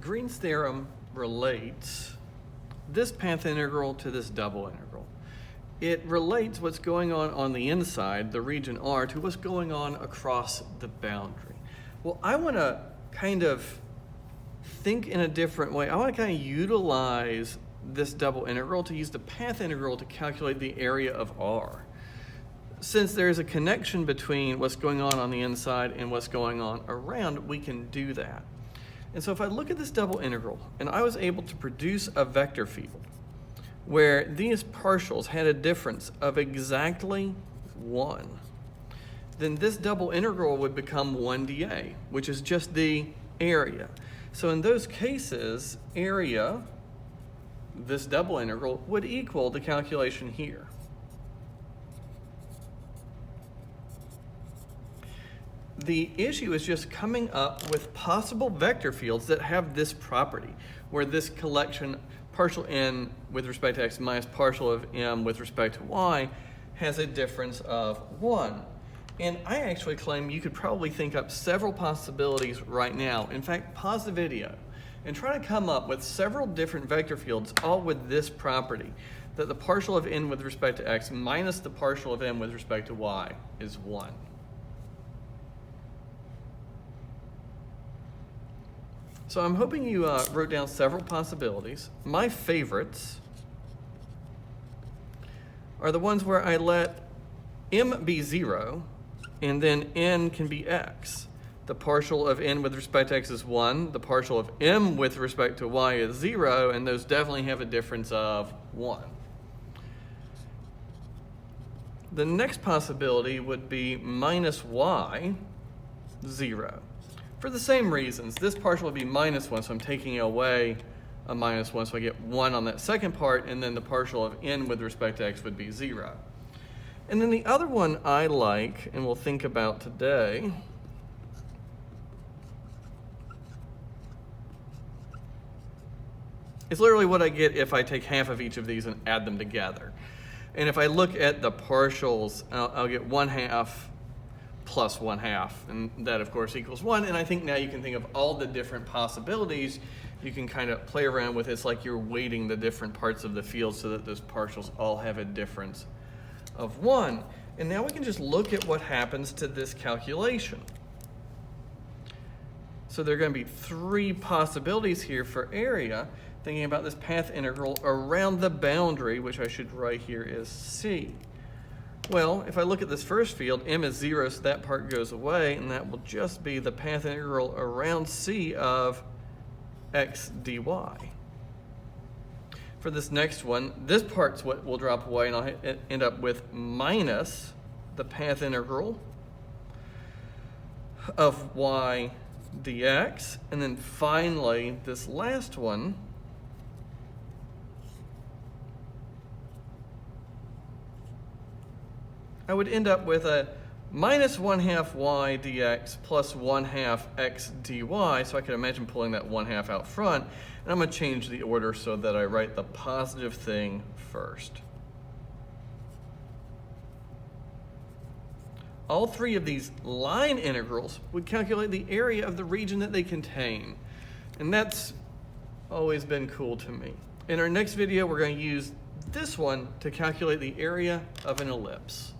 Green's theorem relates this path integral to this double integral. It relates what's going on the inside, the region R, to what's going on across the boundary. Well, I want to kind of think in a different way. I want to kind of utilize this double integral to use the path integral to calculate the area of R. Since there's a connection between what's going on the inside and what's going on around, we can do that. And so if I look at this double integral, and I was able to produce a vector field where these partials had a difference of exactly 1, then this double integral would become 1 dA, which is just the area. So in those cases, area, this double integral, would equal the calculation here. The issue is just coming up with possible vector fields that have this property, where this collection partial n with respect to x minus partial of m with respect to y has a difference of 1. And I actually claim you could probably think up several possibilities right now. In fact, pause the video and try to come up with several different vector fields, all with this property, that the partial of n with respect to x minus the partial of m with respect to y is 1. So I'm hoping you wrote down several possibilities. My favorites are the ones where I let m be 0, and then n can be x. The partial of n with respect to x is 1. The partial of m with respect to y is 0, and those definitely have a difference of 1. The next possibility would be minus y, 0. For the same reasons, this partial would be minus 1, so I'm taking away a minus 1, so I get 1 on that second part, and then the partial of n with respect to x would be 0. And then the other one I like, and we'll think about today, is literally what I get if I take half of each of these and add them together. And if I look at the partials, I'll get 1/2 plus 1/2, and that of course equals 1. And I think now you can think of all the different possibilities. You can kind of play around with it. It's like you're weighting the different parts of the field so that those partials all have a difference of 1. And now we can just look at what happens to this calculation. So there are going to be 3 possibilities here for area, thinking about this path integral around the boundary, which I should write here as C. Well, if I look at this first field, m is 0, so that part goes away, and that will just be the path integral around C of x dy. For this next one, this part's what will drop away, and I'll end up with minus the path integral of y dx. And then finally, this last one, I would end up with a minus 1/2 y dx plus 1/2 x dy. So I can imagine pulling that 1/2 out front. And I'm going to change the order so that I write the positive thing first. All 3 of these line integrals would calculate the area of the region that they contain. And that's always been cool to me. In our next video, we're going to use this one to calculate the area of an ellipse.